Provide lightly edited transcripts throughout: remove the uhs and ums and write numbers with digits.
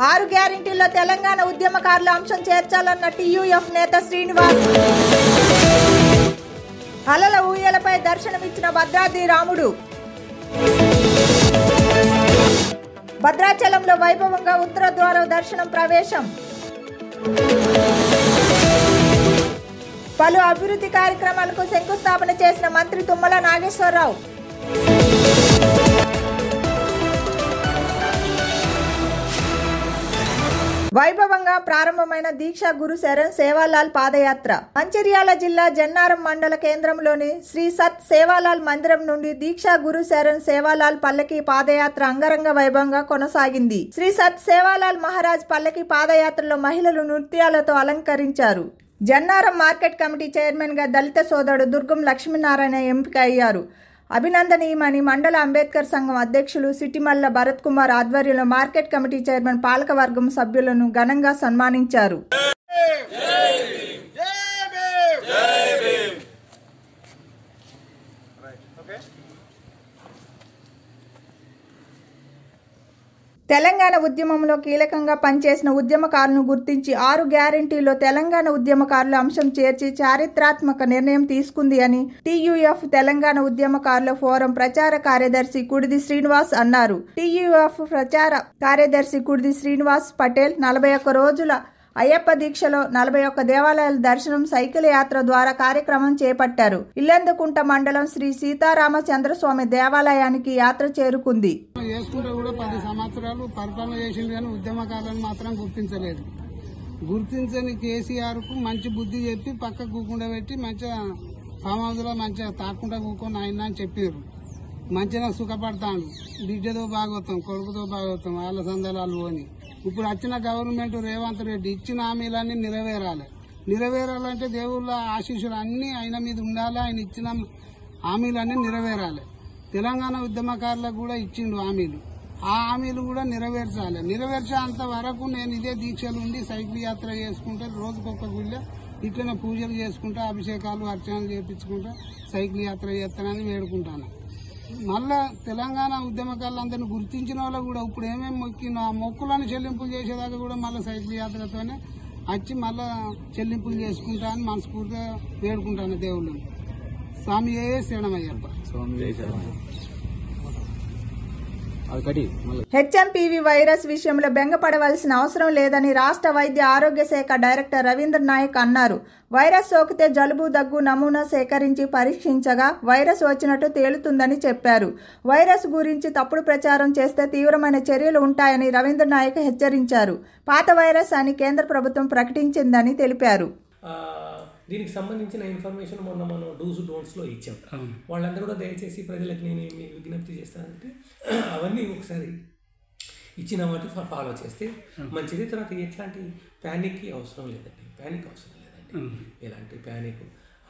6 గ్యారెంటీల్లో తెలంగాణ ఉద్యమకారుల అంశం చేర్చాలన్న టీయూఎఫ్ నేత శ్రీనివాస్. అలల ఊయలపై దర్శనమిచ్చిన భద్రాద్రి రాముడు. భద్రాచలంలో వైభవంగా ఉత్తర ద్వార దర్శనం ప్రవేశం. పలు అభివృద్ధి కార్యక్రమాలకు శంకుస్థాపన చేసిన మంత్రి తుమ్మల నాగేశ్వరరావు. వైభవంగా ప్రారంభమైన దీక్షా గురు శరణ్ సేవాలాల్ పాదయాత్ర. మంచిర్యాల జిల్లా జన్నారం మండల కేంద్రంలోని శ్రీ సత్ సేవాలాల్ మందిరం నుండి దీక్షా గురు శరణ్ సేవాలాల్ పల్లకి పాదయాత్ర అంగరంగ వైభవంగా కొనసాగింది. శ్రీ సత్ సేవాలాల్ మహారాజ్ పల్లకి పాదయాత్రలో మహిళలు నృత్యాలతో అలంకరించారు. జన్నారం మార్కెట్ కమిటీ చైర్మన్ గా దళిత సోదరుడు దుర్గం లక్ష్మీనారాయణ ఎంపిక అయ్యారు. అభినందనీయమని మండల అంబేద్కర్ సంఘం అధ్యక్షులు సిటిమల్ల భరత్ కుమార్ ఆధ్వర్యంలో మార్కెట్ కమిటీ చైర్మన్ పాలకవర్గం సభ్యులను ఘనంగా సన్మానించారు. తెలంగాణ ఉద్యమంలో కీలకంగా పనిచేసిన ఉద్యమకారులను గుర్తించి 6 గ్యారెంటీల్లో తెలంగాణ ఉద్యమకారుల అంశం చేర్చి చారిత్రాత్మక నిర్ణయం తీసుకుంది అని టీయూఎఫ్ తెలంగాణ ఉద్యమకారుల ఫోరం ప్రచార కార్యదర్శి కుడిది శ్రీనివాస్ అన్నారు. టీయూఎఫ్ ప్రచార కార్యదర్శి కుడిది శ్రీనివాస్ పటేల్ 41 రోజుల అయ్యప్ప దీక్షలో 41 దేవాలయాల దర్శనం సైకిల్ యాత్ర ద్వారా కార్యక్రమం చేపట్టారు. ఇల్లందుకుంట మండలం శ్రీ సీతారామచంద్రస్వామి దేవాలయానికి యాత్ర చేరుకుంది. చేసుకుంటే కూడా 10 సంవత్సరాలు పరిపాలన చేసింది కానీ ఉద్యమకారులను మాత్రం గుర్తించలేదు. గుర్తించని కేసీఆర్ కు మంచి బుద్ధి చెప్పి పక్క కూకుండా పెట్టి మంచిగా ఫామ్ హౌస్ లో మంచిగా తాకుండా కూకొని ఆయన అని చెప్పారు. మంచిగా సుఖపడతాను, బిడ్డతో భాగవతం, కొడుకుతో భాగవతం, వాళ్ళ సందలాలు అని. ఇప్పుడు వచ్చిన గవర్నమెంట్ రేవంత్ రెడ్డి ఇచ్చిన హామీలన్నీ నెరవేరాలంటే దేవుళ్ళ ఆశీస్సులు అన్ని ఆయన మీద ఉండాలి. ఆయన ఇచ్చిన హామీలన్నీ నెరవేరాలి. తెలంగాణ ఉద్యమకారులకు కూడా ఇచ్చిండు హామీలు. ఆ హామీలు కూడా నెరవేర్చేంత వరకు నేను ఇదే దీక్షలు ఉండి సైకిల్ యాత్ర చేసుకుంటే రోజుకొక గుళ్ళ ఇట్లనే పూజలు చేసుకుంటా, అభిషేకాలు అర్చనలు చేయించుకుంటా సైకిల్ యాత్ర చేస్తానని వేడుకుంటాను. మళ్ళా తెలంగాణ ఉద్యమకారులందరినీ గుర్తించిన వాళ్ళు కూడా ఇప్పుడు ఏమేమి మొక్కిన ఆ మొక్కులను చెల్లింపులు చేసేదాకా కూడా మళ్ళీ సైకిల్ యాత్రతోనే వచ్చి మళ్ళా చెల్లింపులు చేసుకుంటా అని మనస్ఫూర్తిగా వేడుకుంటాను దేవుళ్ళు. స్వామి శరణమయ్యప్ప. హెచ్ఎంపీవీ వైరస్ విషయంలో బెంగపడవలసిన అవసరం లేదని రాష్ట్ర వైద్య ఆరోగ్య శాఖ డైరెక్టర్ రవీంద్ర నాయక్ అన్నారు. వైరస్ సోకితే జలుబు, దగ్గు నమూనా సేకరించి పరీక్షించగా వైరస్ వచ్చినట్టు తేలుతుందని చెప్పారు. వైరస్ గురించి తప్పుడు ప్రచారం చేస్తే తీవ్రమైన చర్యలు ఉంటాయని రవీంద్ర నాయక్ హెచ్చరించారు. పాత వైరస్ అని కేంద్ర ప్రభుత్వం ప్రకటించిందని తెలిపారు. దీనికి సంబంధించిన ఇన్ఫర్మేషన్ మొన్న మనం డూస్ డోంట్స్లో ఇచ్చాం. వాళ్ళందరూ కూడా దయచేసి ప్రజలకు నేను విజ్ఞప్తి చేస్తానంటే అవన్నీ ఒకసారి ఇచ్చిన వాటి ఫాలో చేస్తే మంచిది. తర్వాత ఎట్లాంటి ప్యానిక్ అవసరం లేదండి, ఎలాంటి ప్యానిక్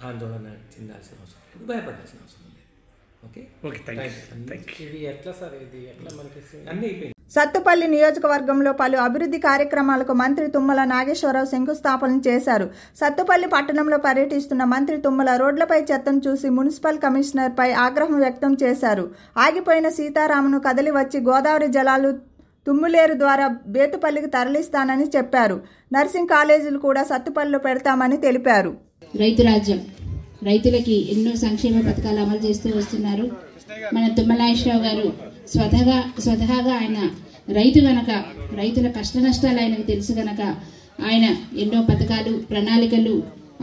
ఆందోళన చెందాల్సిన అవసరం లేదు, భయపడాల్సిన అవసరం లేదు. అన్నీ అయిపోయింది. సత్తుపల్లి నియోజకవర్గంలో పలు అభివృద్ధి కార్యక్రమాలకు మంత్రి తుమ్మల నాగేశ్వరరావు శంకుస్థాపన చేశారు. సత్తుపల్లి పట్టణంలో పర్యటిస్తున్న మంత్రి తుమ్మల రోడ్లపై చెత్తను చూసి మున్సిపల్ కమిషనర్ పై ఆగ్రహం వ్యక్తం చేశారు. ఆగిపోయిన సీతారామును కదిలి వచ్చి గోదావరి జలాలు తుమ్ములేరు ద్వారా బేతుపల్లికి తరలిస్తానని చెప్పారు. నర్సింగ్ కాలేజీలు కూడా సత్తుపల్లిలో పెడతామని తెలిపారు. రైతు రాజ్యం, రైతులకి ఎన్నో సంక్షేమ పథకాలు అమలు చేస్తూ వస్తున్నారు. మన తుమ్మలాశ్వరరావు గారు స్వతహాగా ఆయన రైతు గనక, రైతుల కష్ట నష్టాలు ఆయనకు తెలుసు గనక ఆయన ఎన్నో పథకాలు, ప్రణాళికలు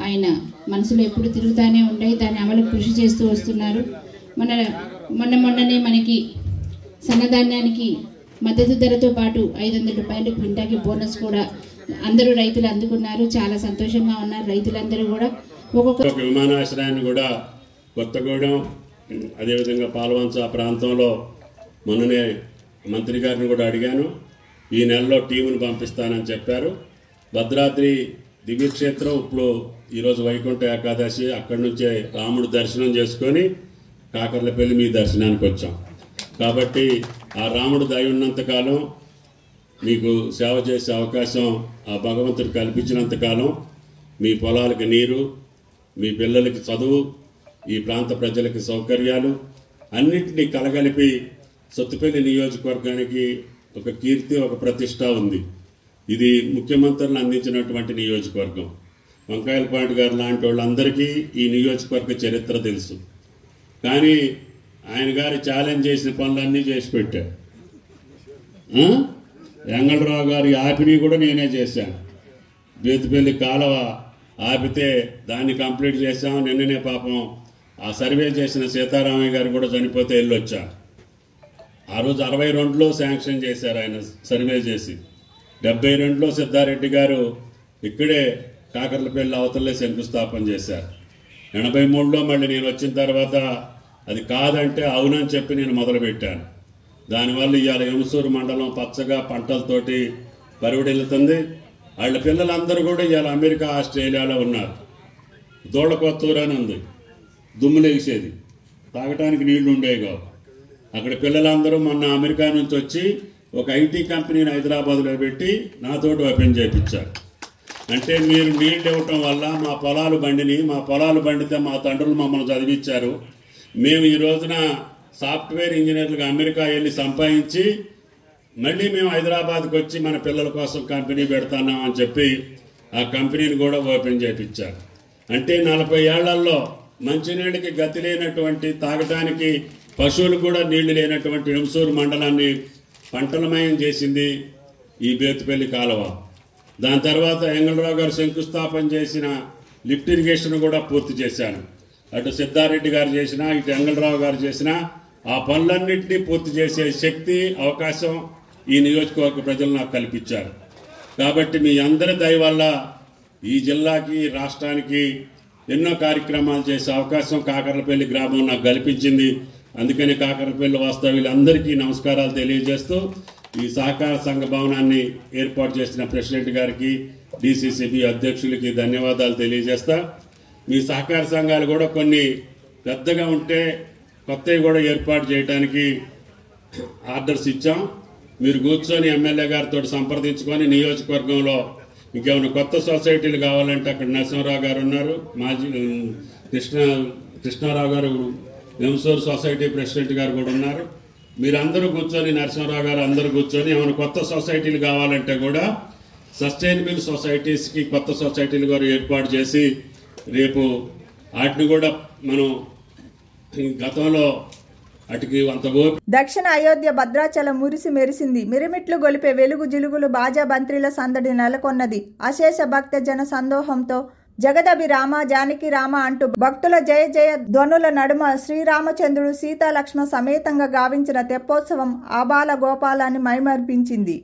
ఆయన మనసులో ఎప్పుడు తిరుగుతూనే ఉంటాయి. దాని అమలు కృషి చేస్తూ వస్తున్నారు. మొన్ననే మనకి సన్నధాన్యానికి మద్దతు ధరతో పాటు 500 రూపాయలు క్వింటాకి బోనస్ కూడా అందరూ రైతులు అందుకున్నారు. చాలా సంతోషంగా ఉన్నారు రైతులందరూ కూడా. ఒక్కొక్క విమానాశ్రయాన్ని కూడా కొత్తగూడెం, అదేవిధంగా పాల్వంచ ప్రాంతంలో మొన్ననే మంత్రి గారిని కూడా అడిగాను. ఈ నెలలో టీమును పంపిస్తానని చెప్పారు. భద్రాద్రి దివ్యక్షేత్రం ఇప్పుడు ఈరోజు వైకుంఠ ఏకాదశి, అక్కడి నుంచే రాముడు దర్శనం చేసుకొని కాకర్లపల్లి మీ దర్శనానికి వచ్చాం. కాబట్టి ఆ రాముడు దయ ఉన్నంతకాలం, మీకు సేవ చేసే అవకాశం ఆ భగవంతుడు కల్పించినంతకాలం మీ పొలాలకు నీరు, మీ పిల్లలకి చదువు, ఈ ప్రాంత ప్రజలకి సౌకర్యాలు అన్నింటినీ కలగలిపి సత్తుపల్లి నియోజకవర్గానికి ఒక కీర్తి, ఒక ప్రతిష్ట ఉంది. ఇది ముఖ్యమంత్రులను అందించినటువంటి నియోజకవర్గం. వంకాయలపాటి గారు లాంటి వాళ్ళందరికీ ఈ నియోజకవర్గ చరిత్ర తెలుసు. కానీ ఆయన గారు ఛాలెంజ్ చేసిన పనులన్నీ చేసి పెట్టారు. వెంగళరావు గారి ఆపిని కూడా నేనే చేశాను. బేతుపల్లి కాలువ ఆపితే దాన్ని కంప్లీట్ చేశాం. నిన్ననే పాపం ఆ సర్వే చేసిన సీతారామయ్య గారు కూడా చనిపోతే వెళ్ళొచ్చాను. ఆ రోజు 62లో శాంక్షన్ చేశారు ఆయన సర్వే చేసి. 72లో సిద్ధారెడ్డి గారు ఇక్కడే కాకర్లపల్లి అవతలే శంకుస్థాపన చేశారు. 83లో మళ్ళీ నేను వచ్చిన తర్వాత అది కాదంటే అవునని చెప్పి నేను మొదలుపెట్టాను. దానివల్ల ఇవాళ ఎముసూరు మండలం పచ్చగా పంటలతోటి పరివిడిల్లుతుంది. వాళ్ళ పిల్లలందరూ కూడా ఇవాళ అమెరికా, ఆస్ట్రేలియాలో ఉన్నారు. దూళ్ళకొత్తూరు అని ఉంది, దుమ్ములేసేది, తాగటానికి నీళ్లు ఉండేవి కావు. అక్కడ పిల్లలందరూ మొన్న అమెరికా నుంచి వచ్చి ఒక ఐటీ కంపెనీని హైదరాబాద్లో పెట్టి నాతోటి ఓపెన్ చేయించారు. అంటే మీరు నీళ్ళు ఇవ్వటం వల్ల మా పొలాలు బండితే మా తండ్రులు మమ్మల్ని చదివించారు. మేము ఈ రోజున సాఫ్ట్వేర్ ఇంజనీర్లుగా అమెరికా వెళ్ళి సంపాదించి మళ్ళీ మేము హైదరాబాద్కి వచ్చి మన పిల్లల కోసం కంపెనీ పెడతాన్నాం అని చెప్పి ఆ కంపెనీని కూడా ఓపెన్ చేయించారు. అంటే 40 ఏళ్లలో మంచినీళ్ళకి గతి లేనటువంటి, తాగటానికి పశువులు కూడా నీళ్లు లేనటువంటి ఎముసూరు మండలాన్ని పంటలమయం చేసింది ఈ బేతుపల్లి కాలువ. దాని తర్వాత వెంగళరావు గారు శంకుస్థాపన చేసిన లిఫ్ట్ ఇరిగేషన్ కూడా పూర్తి చేశాను. అటు సిద్ధారెడ్డి గారు చేసినా, ఇటు వెంగళరావు గారు చేసినా ఆ పనులన్నింటినీ పూర్తి చేసే శక్తి, అవకాశం ఈ నియోజకవర్గ ప్రజలు నాకు కల్పించారు. కాబట్టి మీ అందరి దయ వల్ల ఈ జిల్లాకి, రాష్ట్రానికి ఎన్నో కార్యక్రమాలు చేసే అవకాశం కాకర్లపల్లి గ్రామం నాకు కల్పించింది. అందుకని కాకర్లపల్లి వాస్తవ్యులందరికీ నమస్కారాలు తెలియజేస్తూ ఈ సహకార సంఘ భవనాన్ని ఏర్పాటు చేసిన ప్రెసిడెంట్ గారికి, డిసిసిబి అధ్యక్షులకి ధన్యవాదాలు తెలియజేస్తా. మీ సహకార సంఘాలు కూడా కొన్ని పెద్దగా ఉంటే కొత్తవి కూడా ఏర్పాటు చేయడానికి ఆర్డర్స్ ఇచ్చాం. మీరు కూర్చొని ఎమ్మెల్యే గారితో సంప్రదించుకొని నియోజకవర్గంలో ఇంకేమైనా కొత్త సొసైటీలు కావాలంటే అక్కడ నరసింహరావు గారు ఉన్నారు, మాజీ కృష్ణారావు గారు ఎముసూరు సొసైటీ ప్రెసిడెంట్ గారు కూడా ఉన్నారు. మీరందరూ కూర్చొని, నరసింహరావు గారు అందరూ కూర్చొని ఏమైనా కొత్త సొసైటీలు కావాలంటే కూడా సస్టైనబుల్ సొసైటీస్కి కొత్త సొసైటీలు కూడా ఏర్పాటు చేసి రేపు వాటిని కూడా మనం గతంలో అటుకి అంత దక్షిణ అయోధ్య భద్రాచలం మురిసి మెరిసింది. మిరిమిట్లు గొలిపే వెలుగు జిలుగులు బాజా బంత్రీల సందడి నెలకొన్నది. అశేష భక్త జన సందోహంతో జగదభి రామ జానకి రామ అంటూ భక్తుల జయ జయ ధ్వనుల నడుమ శ్రీరామచంద్రుడు సీతాలక్ష్మ సమేతంగా గావించిన తెప్పోత్సవం ఆబాల గోపాలాన్ని మైమర్పించింది.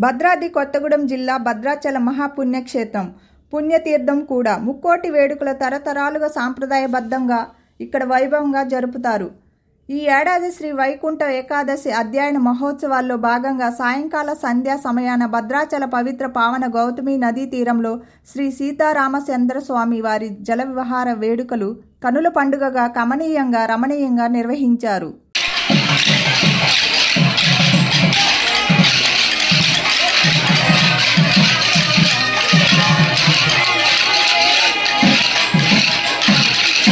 భద్రాద్రి కొత్తగూడెం జిల్లా భద్రాచలం మహాపుణ్యక్షేత్రం, పుణ్యతీర్థం కూడా. ముక్కోటి వేడుకల తరతరాలుగా సాంప్రదాయబద్ధంగా ఇక్కడ వైభవంగా జరుపుతారు. ఈ ఏడాది శ్రీ వైకుంఠ ఏకాదశి అధ్యయన మహోత్సవాల్లో భాగంగా సాయంకాల సంధ్యా సమయాన భద్రాచల పవిత్ర పావన గౌతమి నదీ తీరంలో శ్రీ సీతారామచంద్ర స్వామి వారి జల విహార వేడుకలు కనుల పండుగగా కమనీయంగా రమణీయంగా నిర్వహించారు.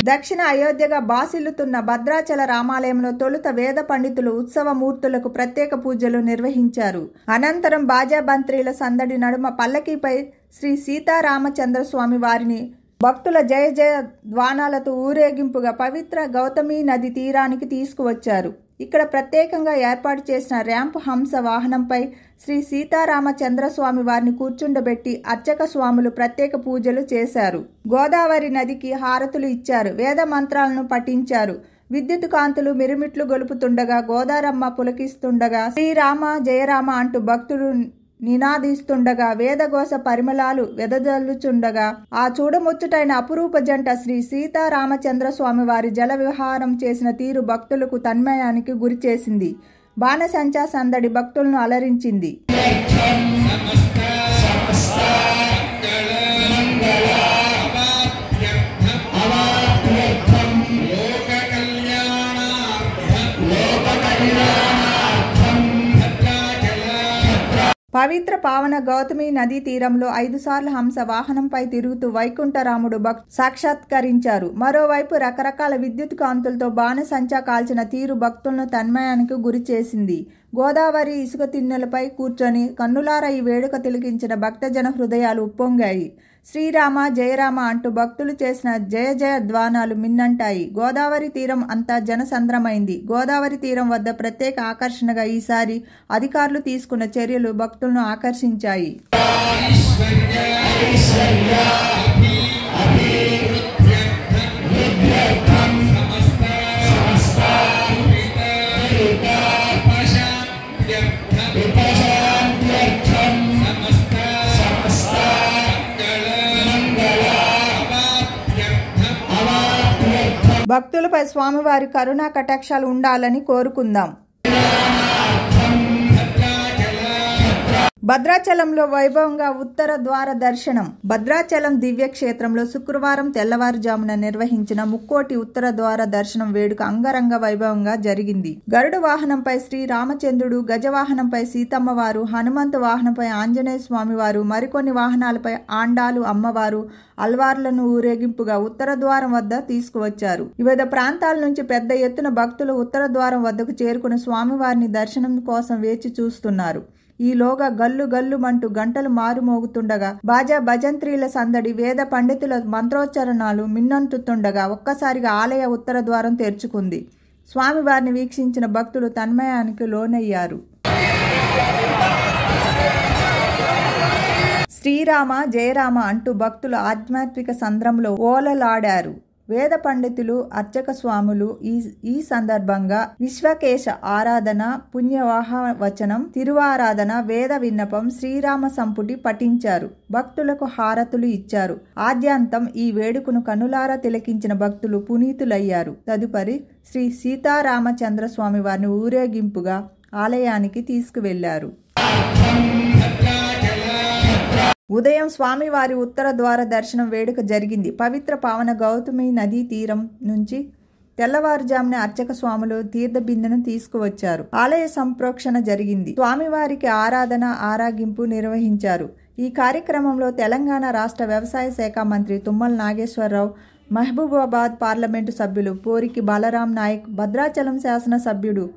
దక్షిణ అయోధ్యగా బాసిల్లుతున్న భద్రాచల రామాలయంలో తొలుత వేద పండితులు ఉత్సవమూర్తులకు ప్రత్యేక పూజలు నిర్వహించారు. అనంతరం బాజా బంత్రీల సందడి నడుమ పల్లకీపై శ్రీ సీతారామచంద్ర స్వామి వారిని భక్తుల జయ జయ ధ్వానాలతో ఊరేగింపుగా పవిత్ర గౌతమి నది తీరానికి తీసుకువచ్చారు. ఇక్కడ ప్రత్యేకంగా ఏర్పాటు చేసిన ర్యాంప్ హంస వాహనంపై శ్రీ సీతారామచంద్రస్వామి వారిని కూర్చుండబెట్టి అర్చక స్వాములు ప్రత్యేక పూజలు చేశారు. గోదావరి నదికి హారతులు ఇచ్చారు. వేద మంత్రాలను పఠించారు. విద్యుత్ కాంతులు మిరుమిట్లు గొలుపుతుండగా, గోదారమ్మ పులకిస్తుండగా, శ్రీరామ జయరామ అంటూ భక్తులు నినాదిస్తుండగా, వేదఘోష పరిమళాలు వెదజల్లుచుండగా ఆ చూడముచ్చుటైన అపురూప జంట శ్రీ సీతారామచంద్ర స్వామి వారి జల విహారం చేసిన తీరు భక్తులకు తన్మయానికి గురిచేసింది. బాణసంచా సందడి భక్తులను అలరించింది. పవిత్ర పావన గౌతమి నదీ తీరంలో 5 సార్లు హంస వాహనంపై తిరుగుతూ వైకుంఠరాముడు సాక్షాత్కరించారు. మరోవైపు రకరకాల విద్యుత్ కాంతులతో బాణసంచా కాల్చిన తీరు భక్తులను తన్మయానికి గురి చేసింది. గోదావరి ఇసుక తిన్నెలపై కూర్చొని కన్నులార ఈ వేడుక తిలకించిన భక్తజన హృదయాలు ఉప్పొంగాయి. శ్రీరామ జయరామ అంటూ భక్తులు చేసిన జయ జయ ధ్వానాలు మిన్నంటాయి. గోదావరి తీరం అంతా జనసంద్రమైంది. గోదావరి తీరం వద్ద ప్రత్యేక ఆకర్షణగా ఈసారి అధికారులు తీసుకున్న చర్యలు భక్తులను ఆకర్షించాయి. భక్తులపై స్వామివారి కరుణా కటాక్షాలు ఉండాలని కోరుకుందాం. భద్రాచలంలో వైభవంగా ఉత్తర ద్వార దర్శనం. భద్రాచలం దివ్యక్షేత్రంలో శుక్రవారం తెల్లవారుజామున నిర్వహించిన ముక్కోటి ఉత్తర ద్వార దర్శనం వేడుక అంగరంగ వైభవంగా జరిగింది. గరుడ వాహనంపై శ్రీ రామచంద్రుడు, గజవాహనంపై సీతమ్మవారు, హనుమంతు వాహనంపై ఆంజనేయ స్వామివారు, మరికొన్ని వాహనాలపై ఆండాలు అమ్మవారు అల్వార్లను ఊరేగింపుగా ఉత్తర ద్వారం వద్ద తీసుకువచ్చారు. వివిధ ప్రాంతాల నుంచి పెద్ద ఎత్తున భక్తులు ఉత్తర ద్వారం వద్దకు చేరుకుని స్వామివారిని దర్శనం కోసం వేచి చూస్తున్నారు. ఈలోగా గల్లు గల్లుమంటూ గంటలు మారుమోగుతుండగా, బాజా భజంత్రీల సందడి, వేద పండితుల మంత్రోచ్చరణాలు మిన్నంటుతుండగా ఒక్కసారిగా ఆలయ ఉత్తర ద్వారం తెరుచుకుంది. స్వామివారిని వీక్షించిన భక్తులు తన్మయానికి లోనయ్యారు. శ్రీరామ జయరామ అంటూ భక్తులు ఆధ్యాత్మిక సంద్రంలో ఓలలాడారు. వేద పండితులు, అర్చక స్వాములు ఈ సందర్భంగా విశ్వకేశ ఆరాధన, పుణ్యవాహ వచనం, తిరువారాధన, వేద విన్నపం, శ్రీరామ సంపుటి పఠించారు. భక్తులకు హారతులు ఇచ్చారు. ఆద్యాంతం ఈ వేడుకను కనులారా తిలకించిన భక్తులు పునీతులయ్యారు. తదుపరి శ్రీ సీతారామచంద్ర స్వామి వారిని ఊరేగింపుగా ఆలయానికి తీసుకువెళ్లారు. ఉదయం స్వామివారి ఉత్తర ద్వార దర్శనం వేడుక జరిగింది. పవిత్ర పావన గౌతమి నదీ తీరం నుంచి తెల్లవారుజామున అర్చక స్వాములు తీర్థబిందెను తీసుకువచ్చారు. ఆలయ సంప్రోక్షణ జరిగింది. స్వామివారికి ఆరాధన, ఆరాగింపు నిర్వహించారు. ఈ కార్యక్రమంలో తెలంగాణ రాష్ట్ర వ్యవసాయ శాఖ మంత్రి తుమ్మల నాగేశ్వరరావు, మహబూబాబాద్ పార్లమెంటు సభ్యులు పోరికి బాలరాం నాయక్, భద్రాచలం శాసన సభ్యుడు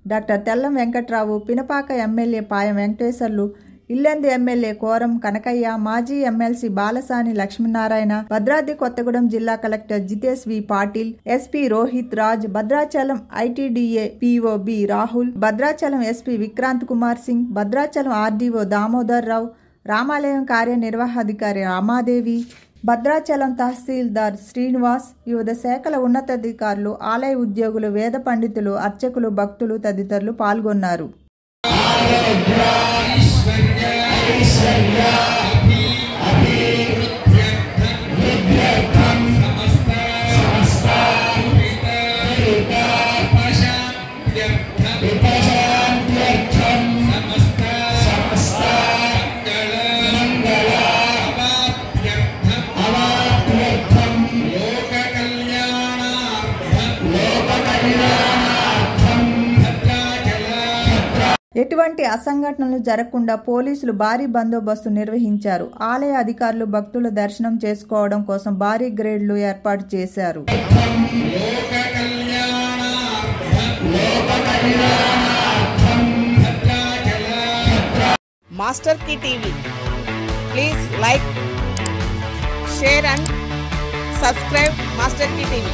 doctor Tellam Venkatrao, Pinapaka MLA Payam Venkateswarlu, Yellandu MLA Koram Kanakaiah, మాజీ ఎమ్మెల్సీ బాలసాని లక్ష్మీనారాయణ, భద్రాద్రి కొత్తగూడెం జిల్లా collector Jitesh V Patil, SP Rohit Raj, Bhadrachalam ITDA PO B Rahul, Bhadrachalam SP Vikrant Kumar Singh, Bhadrachalam RDO Damodar Rao, రామాలయం కార్యనిర్వహణాధికారి రామాదేవి, భద్రాచలం తహసీల్దార్ శ్రీనివాస్, వివిధ శాఖల ఉన్నతాధికారులు, ఆలయ ఉద్యోగులు, వేద పండితులు, అర్చకులు, భక్తులు తదితరులు పాల్గొన్నారు. ఎటువంటి అసంఘటనలు జరగకుండా పోలీసులు భారీ బందోబస్తు నిర్వహించారు. ఆలయ అధికారులు భక్తుల దర్శనం చేసుకోవడం కోసం భారీ గ్రేడ్లు ఏర్పాటు చేశారు. Master key TV, please like, share and subscribe master key TV.